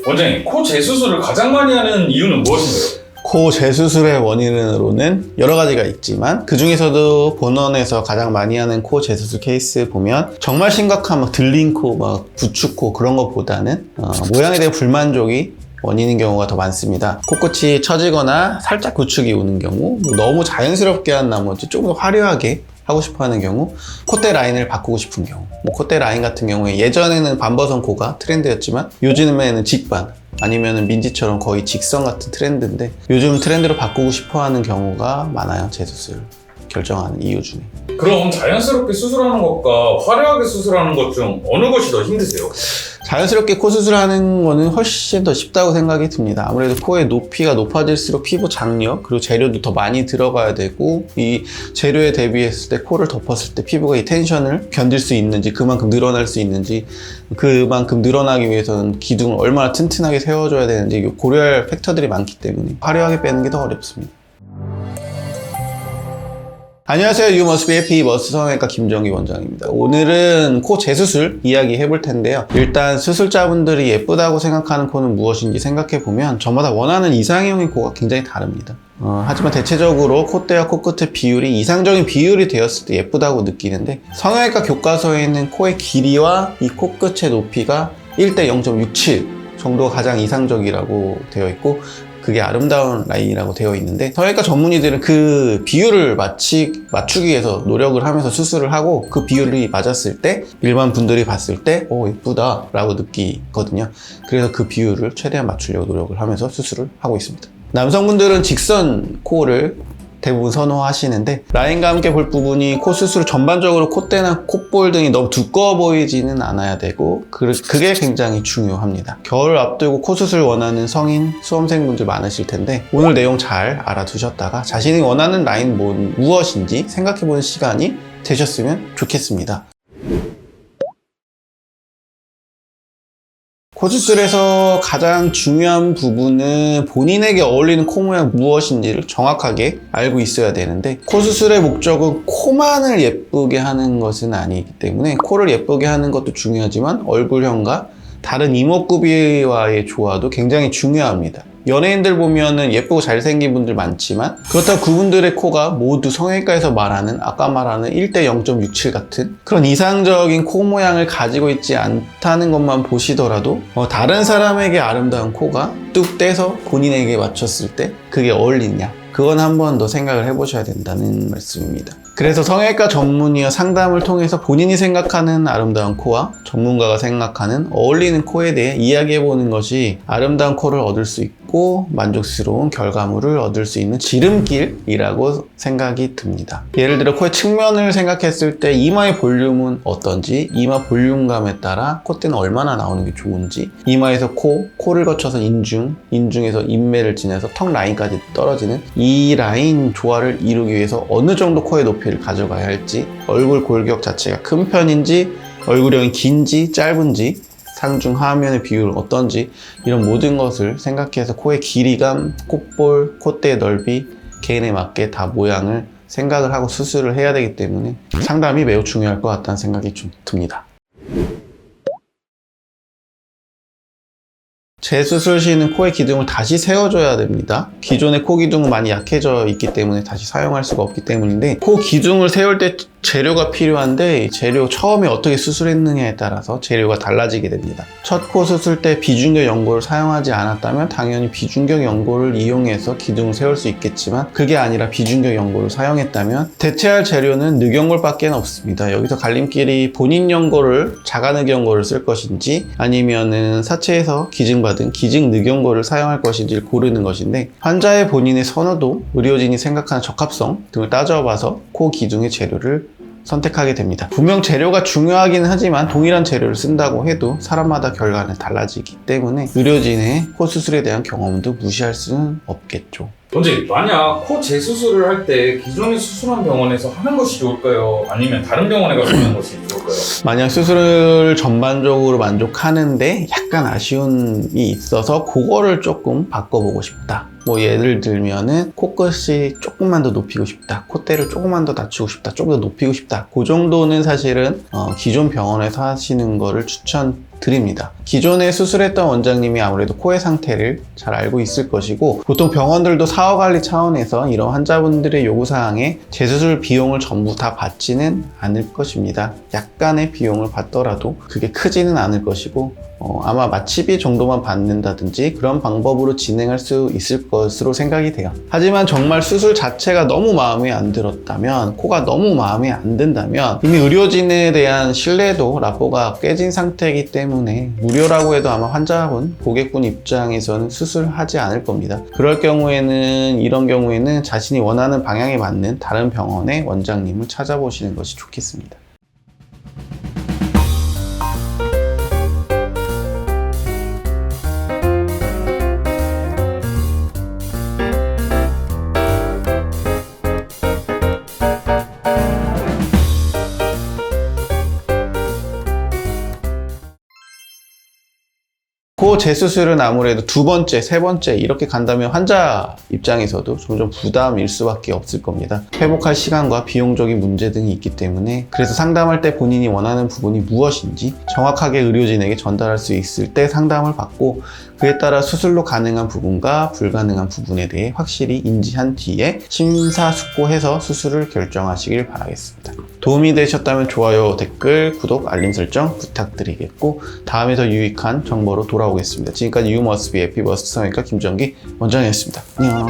원장님, 코 재수술을 가장 많이 하는 이유는 무엇인가요? 코 재수술의 원인으로는 여러 가지가 있지만 그 중에서도 본원에서 가장 많이 하는 코 재수술 케이스 보면 정말 심각한 막 들린 코, 막 부축코 그런 것보다는 모양에 대한 불만족이 원인인 경우가 더 많습니다. 코끝이 처지거나 살짝 구축이 오는 경우, 너무 자연스럽게 한 나머지 조금 더 화려하게 하고 싶어 하는 경우, 콧대 라인을 바꾸고 싶은 경우, 콧대 라인 같은 경우에 예전에는 반버선 코가 트렌드였지만 요즘에는 직반 아니면 민지처럼 거의 직선 같은 트렌드인데 요즘 트렌드로 바꾸고 싶어 하는 경우가 많아요. 재수술 결정하는 이유 중에. 그럼 자연스럽게 수술하는 것과 화려하게 수술하는 것 중 어느 것이 더 힘드세요? 자연스럽게 코 수술하는 거는 훨씬 더 쉽다고 생각이 듭니다. 아무래도 코의 높이가 높아질수록 피부 장력 그리고 재료도 더 많이 들어가야 되고, 이 재료에 대비했을 때 코를 덮었을 때 피부가 이 텐션을 견딜 수 있는지, 그만큼 늘어날 수 있는지, 그만큼 늘어나기 위해서는 기둥을 얼마나 튼튼하게 세워줘야 되는지 고려할 팩터들이 많기 때문에 화려하게 빼는 게 더 어렵습니다. 안녕하세요. You must be happy 머스 성형외과 김정기 원장입니다. 오늘은 코 재수술 이야기 해볼 텐데요. 일단 수술자분들이 예쁘다고 생각하는 코는 무엇인지 생각해보면 저마다 원하는 이상형의 코가 굉장히 다릅니다. 하지만 대체적으로 콧대와 코끝의 비율이 이상적인 비율이 되었을 때 예쁘다고 느끼는데, 성형외과 교과서에 있는 코의 길이와 이 코끝의 높이가 1대 0.67 정도가 가장 이상적이라고 되어 있고, 그게 아름다운 라인이라고 되어 있는데, 성형외과 전문의들은 그 비율을 맞추기 위해서 노력을 하면서 수술을 하고, 그 비율이 맞았을 때 일반 분들이 봤을 때 예쁘다 라고 느끼거든요. 그래서 그 비율을 최대한 맞추려고 노력을 하면서 수술을 하고 있습니다. 남성분들은 직선 코를 대부분 선호하시는데, 라인과 함께 볼 부분이 코 수술 전반적으로 콧대나 콧볼 등이 너무 두꺼워 보이지는 않아야 되고, 그게 굉장히 중요합니다. 겨울 앞두고 코 수술 원하는 성인 수험생분들 많으실 텐데, 오늘 내용 잘 알아두셨다가 자신이 원하는 라인 무엇인지 생각해보는 시간이 되셨으면 좋겠습니다. 코수술에서 가장 중요한 부분은 본인에게 어울리는 코 모양 무엇인지를 정확하게 알고 있어야 되는데, 코수술의 목적은 코만을 예쁘게 하는 것은 아니기 때문에 코를 예쁘게 하는 것도 중요하지만 얼굴형과 다른 이목구비와의 조화도 굉장히 중요합니다. 연예인들 보면은 예쁘고 잘생긴 분들 많지만, 그렇다고 그분들의 코가 모두 성형외과에서 말하는 아까 말하는 1대 0.67 같은 그런 이상적인 코 모양을 가지고 있지 않다는 것만 보시더라도 다른 사람에게 아름다운 코가 뚝 떼서 본인에게 맞췄을 때 그게 어울리냐, 그건 한 번 더 생각을 해보셔야 된다는 말씀입니다. 그래서 성형외과 전문의와 상담을 통해서 본인이 생각하는 아름다운 코와 전문가가 생각하는 어울리는 코에 대해 이야기해보는 것이 아름다운 코를 얻을 수 있고 만족스러운 결과물을 얻을 수 있는 지름길이라고 생각이 듭니다. 예를 들어 코의 측면을 생각했을 때 이마의 볼륨은 어떤지, 이마 볼륨감에 따라 콧대는 얼마나 나오는 게 좋은지, 이마에서 코를 거쳐서 인중에서 인매를 지나서 턱 라인까지 떨어지는 이 라인 조화를 이루기 위해서 어느 정도 코의 높이를 가져가야 할지, 얼굴 골격 자체가 큰 편인지, 얼굴형이 긴지 짧은지, 상중 하면의 비율은 어떤지, 이런 모든 것을 생각해서 코의 길이감, 콧볼, 콧대의 넓이, 개인에 맞게 다 모양을 생각을 하고 수술을 해야 되기 때문에 상담이 매우 중요할 것 같다는 생각이 좀 듭니다. 재수술 시에는 코의 기둥을 다시 세워줘야 됩니다. 기존의 코 기둥은 많이 약해져 있기 때문에 다시 사용할 수가 없기 때문인데, 코 기둥을 세울 때 재료가 필요한데, 재료 처음에 어떻게 수술했느냐에 따라서 재료가 달라지게 됩니다. 첫 코 수술 때 비중격 연고를 사용하지 않았다면 당연히 비중격 연고를 이용해서 기둥을 세울 수 있겠지만, 그게 아니라 비중격 연고를 사용했다면 대체할 재료는 늑연골밖에 없습니다. 여기서 갈림길이 본인 연고를, 자가 늑연골을 쓸 것인지 아니면은 사체에서 기증받은 기증 늑연골을 사용할 것인지를 고르는 것인데, 환자의 본인의 선호도, 의료진이 생각하는 적합성 등을 따져봐서 코 기둥의 재료를 선택하게 됩니다. 분명 재료가 중요하긴 하지만 동일한 재료를 쓴다고 해도 사람마다 결과는 달라지기 때문에 의료진의 코 수술에 대한 경험도 무시할 수는 없겠죠. 원장님, 만약 코 재수술을 할 때 기존에 수술한 병원에서 하는 것이 좋을까요? 아니면 다른 병원에 가서 하는 것이 좋을까요? 만약 수술을 전반적으로 만족하는데 약간 아쉬움이 있어서 그거를 조금 바꿔보고 싶다. 예를 들면은 코끝이 조금만 더 높이고 싶다, 콧대를 조금만 더 낮추고 싶다, 조금 더 높이고 싶다, 그 정도는 사실은 기존 병원에서 하시는 거를 추천드립니다. 기존에 수술했던 원장님이 아무래도 코의 상태를 잘 알고 있을 것이고, 보통 병원들도 사후관리 차원에서 이런 환자분들의 요구사항에 재수술 비용을 전부 다 받지는 않을 것입니다. 약간의 비용을 받더라도 그게 크지는 않을 것이고, 아마 마취비 정도만 받는다든지 그런 방법으로 진행할 수 있을 것으로 생각이 돼요. 하지만 정말 수술 자체가 너무 마음에 안 들었다면, 코가 너무 마음에 안 든다면 이미 의료진에 대한 신뢰도 라포가 깨진 상태이기 때문에 무료라고 해도 아마 환자분, 고객분 입장에서는 수술하지 않을 겁니다. 그럴 경우에는, 이런 경우에는 자신이 원하는 방향에 맞는 다른 병원의 원장님을 찾아보시는 것이 좋겠습니다. 코 재수술은 아무래도 두 번째, 세 번째 이렇게 간다면 환자 입장에서도 점점 부담일 수밖에 없을 겁니다. 회복할 시간과 비용적인 문제 등이 있기 때문에, 그래서 상담할 때 본인이 원하는 부분이 무엇인지 정확하게 의료진에게 전달할 수 있을 때 상담을 받고, 그에 따라 수술로 가능한 부분과 불가능한 부분에 대해 확실히 인지한 뒤에 심사숙고해서 수술을 결정하시길 바라겠습니다. 도움이 되셨다면 좋아요, 댓글, 구독, 알림 설정 부탁드리겠고, 다음에 더 유익한 정보로 돌아오겠습니다. 지금까지 You Must Be Happy 머스트 성형외과 김정기 원장이었습니다. 안녕.